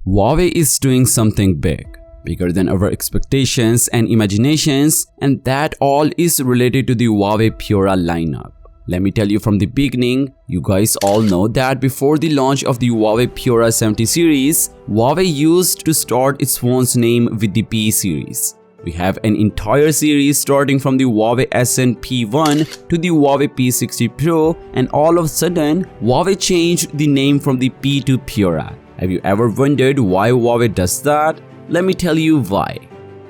Huawei is doing something big, bigger than our expectations and imaginations, and that all is related to the Huawei Pura lineup. Let me tell you from the beginning, you guys all know that before the launch of the Huawei Pura 70 series, Huawei used to start its phone's name with the P series. We have an entire series starting from the Huawei Ascend P1 to the Huawei P60 Pro, and all of a sudden, Huawei changed the name from the P to Pura. Have you ever wondered why Huawei does that? Let me tell you why.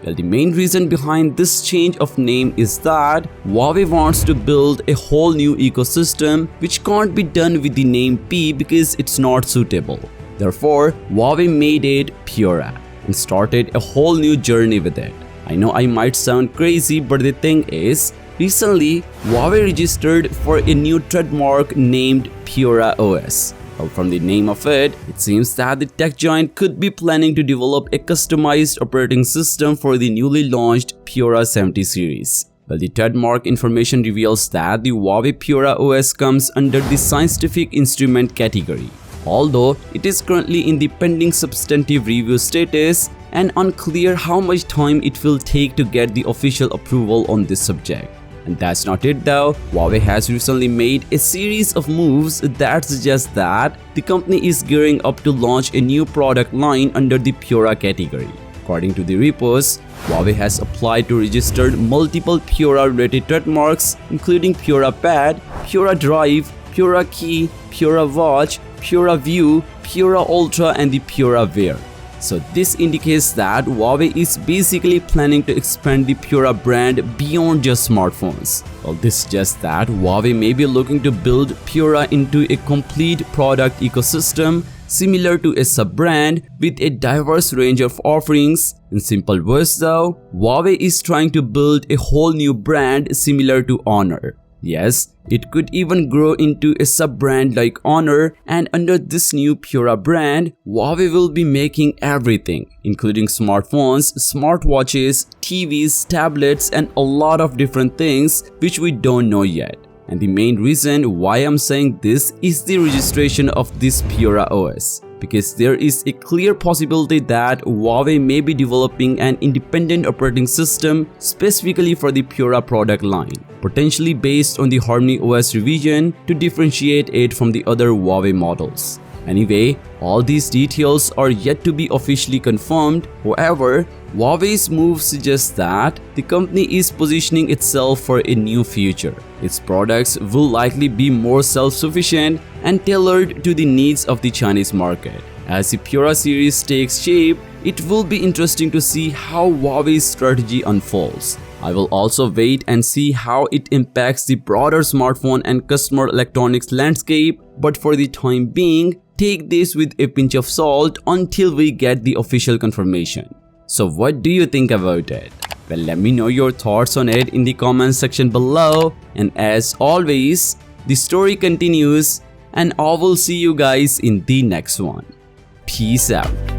Well, the main reason behind this change of name is that Huawei wants to build a whole new ecosystem which can't be done with the name P because it's not suitable. Therefore, Huawei made it Pura and started a whole new journey with it. I know I might sound crazy, but the thing is, recently Huawei registered for a new trademark named Pura OS. Well, from the name of it, it seems that the tech giant could be planning to develop a customized operating system for the newly launched Pura 70 series. Well, the trademark information reveals that the Huawei Pura OS comes under the scientific instrument category, although it is currently in the pending substantive review status and unclear how much time it will take to get the official approval on this subject. And that's not it though. Huawei has recently made a series of moves that suggest that the company is gearing up to launch a new product line under the Pura category. According to the reports, Huawei has applied to register multiple Pura-related trademarks including Pura Pad, Pura Drive, Pura Key, Pura Watch, Pura View, Pura Ultra and the Pura Wear. So this indicates that Huawei is basically planning to expand the Pura brand beyond just smartphones. Well, this suggests that Huawei may be looking to build Pura into a complete product ecosystem similar to a sub-brand with a diverse range of offerings. In simple words though, Huawei is trying to build a whole new brand similar to Honor. Yes, it could even grow into a sub-brand like Honor, and under this new Pura brand, Huawei will be making everything, including smartphones, smartwatches, TVs, tablets, and a lot of different things which we don't know yet. And the main reason why I'm saying this is the registration of this Pura OS, because there is a clear possibility that Huawei may be developing an independent operating system specifically for the Pura product line, potentially based on the Harmony OS revision to differentiate it from the other Huawei models. Anyway, all these details are yet to be officially confirmed. However, Huawei's move suggests that the company is positioning itself for a new future. Its products will likely be more self-sufficient and tailored to the needs of the Chinese market. As the Pura series takes shape, it will be interesting to see how Huawei's strategy unfolds. I will also wait and see how it impacts the broader smartphone and consumer electronics landscape, but for the time being, take this with a pinch of salt until we get the official confirmation. So what do you think about it? Well, let me know your thoughts on it in the comment section below, and as always, the story continues and I will see you guys in the next one. Peace out.